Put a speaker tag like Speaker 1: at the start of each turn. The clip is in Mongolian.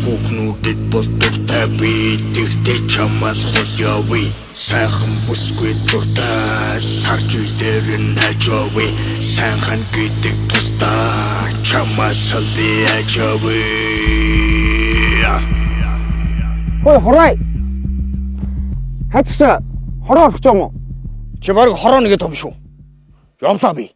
Speaker 1: Хүүхнүүдэд болдуртай би тэгтээ чамаас хойёови сайхан бүсгүй дуртай сарж үдээр нь хажоови сайхан гэдэг тустай чамаас би хажоови
Speaker 2: Хой хорой хайцч хороо орох юм уу чи баг хороо нэгэ том шүү явлаа би